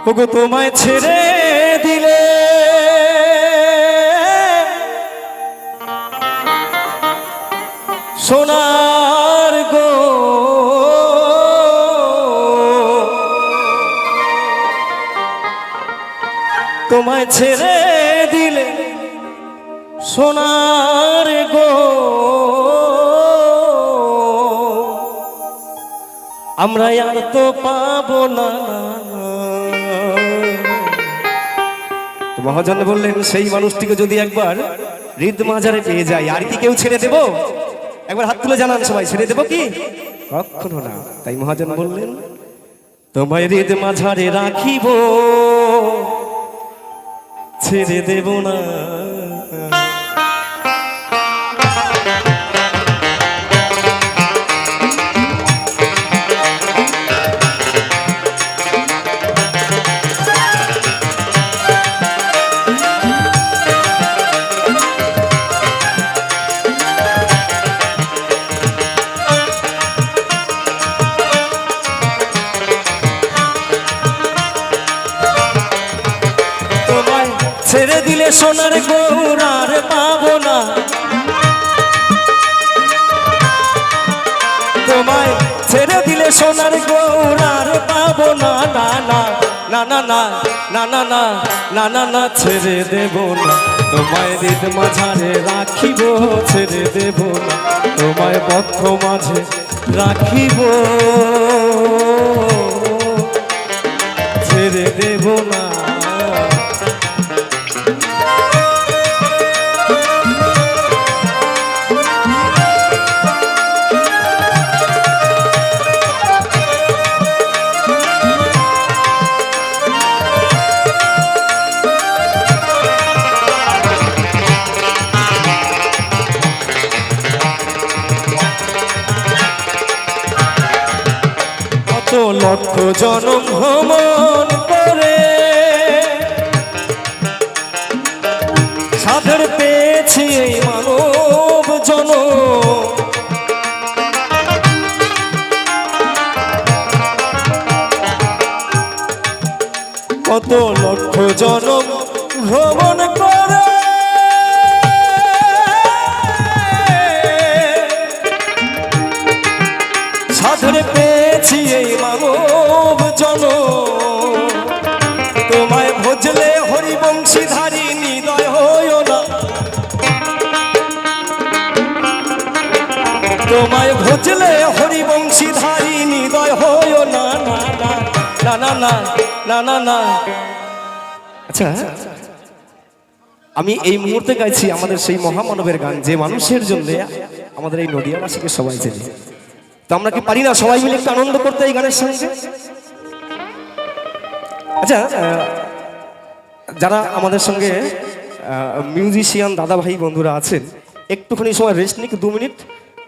ওগো তোমায় ছেড়ে দিলে সোনার গো তোমায় ছেড়ে দিলে সোনার গো আমরা আর তো পাবো না। মহাজন বললেন সেই মানুষটিকে যদি একবার হৃদ মাঝারে পেয়ে যায় আর কি কেউ ছেড়ে দেব? একবার হাত তুলে জানান সবাই, ছেড়ে দেব কি? কখনো না। তাই মহাজন বললেন তোমায় হৃদ মাঝারে রাখিব, ছেড়ে দেব না। ছেড়ে দিলে সোনার গৌর আর পাবো না, তোমায় ছেড়ে দিলে সোনার গৌর আর পাবো না। না না না না না না না না না না না ছেড়ে দেব না, তোমায় হৃদ মাঝারে রাখিব, ছেড়ে দেব না, তোমায় বক্ষ মাঝে রাখিব, ছেড়ে দেব না। লক্ষ জনম ভ্রমণ করে সাধের পেয়েছি এই মানব জনম, কত লক্ষ জনম ভ্রমণ করে সাধের পেয়েছি এই মানব জনম, তোমায় ভজলে হরিবংশীধারী নিদয় হইও না, তোমায় ভজলে হরিবংশীধারী নিদয় হইও না। না না না না না না না। আচ্ছা, আমি এই মুহূর্তে গাইছি আমাদের সেই মহামানবের গান, যে মানুষের জন্য আমাদের এই নদিয়াবাসীকে সবাই চেনে। তো আমরা কি পারি না সবাই মিলে একটু আনন্দ করতে এই গানের সঙ্গে? আচ্ছা, যারা আমাদের সঙ্গে মিউজিশিয়ান দাদা ভাই বন্ধুরা আছেন, একটুখানি সময় রেস্ট নিক, 2 মিনিট।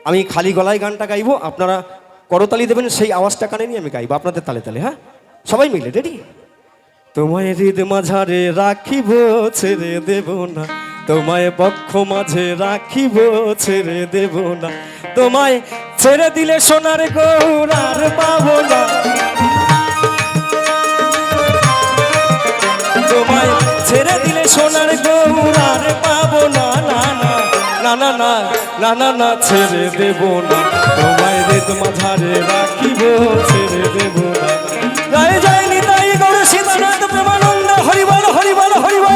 আমি খালি গলায় গানটা গাইবো, আপনারা করতালি দেবেন, সেই আওয়াজটা কানে নিয়ে আমি গাইবো আপনাদের তালে তালে। হ্যাঁ, সবাই মিলে রেডি? তোমায় হৃদ মাঝারে রাখিব, ছেড়ে দেব না, তোমায় বক্ষ মাঝে রাখিব, ছেড়ে দেব না, তোমায় ছেড়ে দিলে সোনার গৌর আর পাবো না, তোমায় ছেড়ে দিলে সোনার গৌর আর পাবো না। না না না না না না না না ছেড়ে দেব না, তোমায় হৃদ মাঝারে রাখিব, ছেড়ে দেব না। জয় জয় নিতাই গৌর সীতানাথ প্রেমানন্দ, হরিবল হরিবল হরিবল।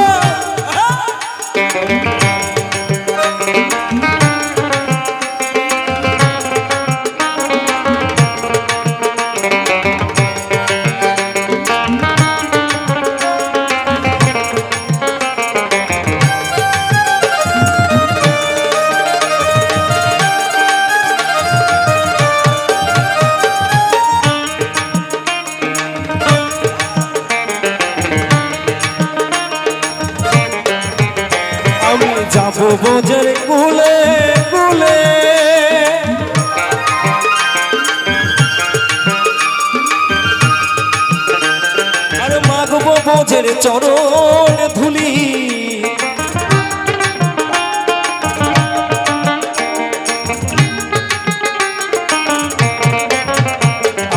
যাবো বোঝের কুলে কুলে, আর মাগবো বোঝের চরণ ধুলি,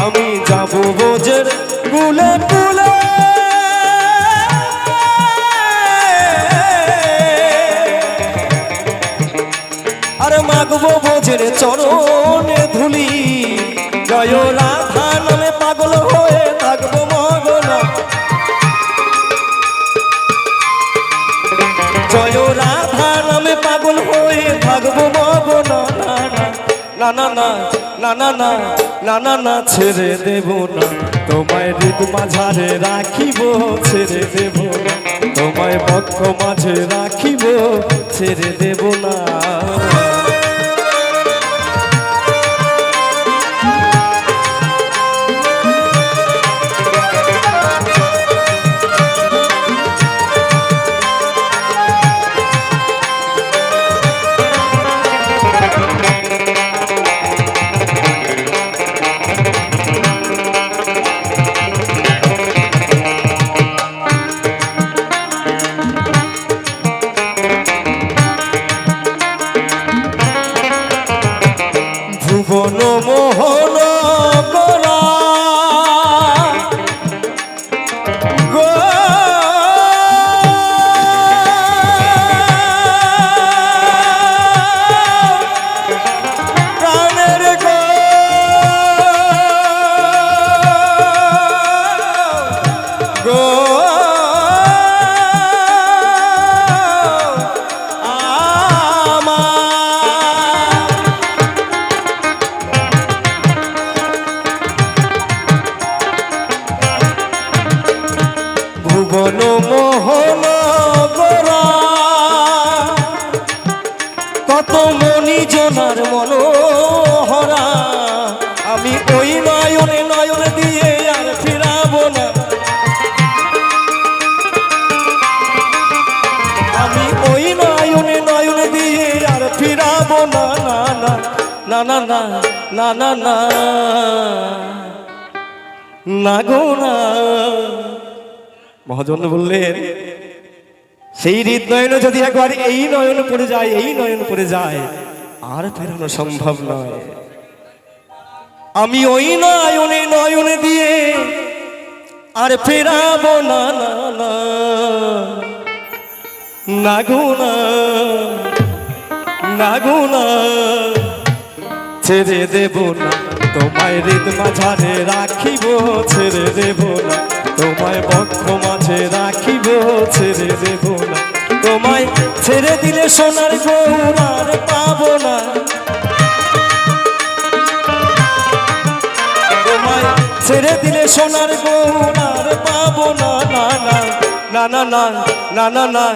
আমি যাবো বোঝের কুলে কুলে। আরে মাগবো বোঝের চরণে ধুলি, জয় রাধা নামে পাগল হয়ে থাকবো মগনা। জয় রাধা নামে পাগল হয়ে থাকবো মগনা। না না না না না না না না না ছেড়ে দেব না তোমায়, হৃদ মাঝারে রাখিব ছেড়ে দেব না তোমায়, বক্ষ মাঝে রাখিব ছেড়ে দেব না। ভুবন মোহন গোরা গো, প্রাণের গো গো ভুবন মোহন গোরা, কত মনি জনার মনোহরা, আমি ওই নয়নে নয়ন দিয়ে আর ফিরাবো না, আমি ওই নয়নে নয়ন দিয়ে আর ফিরাবো না। না না না না না না না গো না। মহাজন বললেন সেই হৃদ নয়নে যদি একবার এই নয়ন পড়ে যায়, এই নয়ন পড়ে যায় আর ফেরানো সম্ভব নয়। আমি ওই নয়নে নয়নে দিয়ে আর ফেরাবো না না না না গো না না গো না, ছেড়ে দেব না তোমায়, হৃদ মাঝারে রাখিব ছেড়ে দেব না তোমায়, বক্ষ মাঝে রাখিব ছেড়ে দেব না তোমায়, ছেড়ে দিলে সোনার গৌর আর পাবো না, তোমায় ছেড়ে দিলে সোনার গৌর আর পাবো না। না না না না না না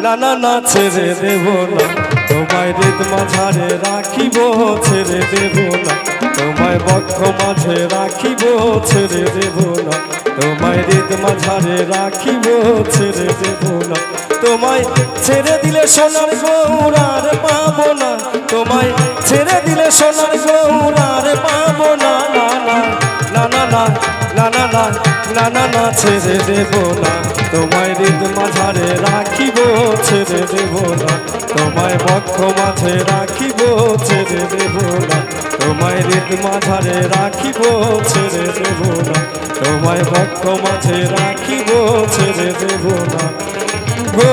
না না না ছেড়ে দেব না তোমায়, হৃদ মাঝারে রাখিব ছেড়ে দেব না তোমায়, বক্ষ মাঝে রাখিব ছেড়ে দেব না তোমায়, হৃদ মাঝারে রাখিব ছেড়ে দেব না তোমায়, ছেড়ে দিলে সোনার গৌর আর পাবো না, তোমায় ছেড়ে দিলে সোনার গৌর আর পাবো না। না না না না না না না না না ছেড়ে দেব না তোমায়, হৃদ মাঝারে রাখিব ছেড়ে দেব না তোমায়, বক্ষ মাঝে রাখিব ছেড়ে দেব না তোমায়, হৃদ মাঝারে রাখিব ছেড়ে দেব না তোমায়, বক্ষ মাঝে রাখিব ছেড়ে দেব না গো।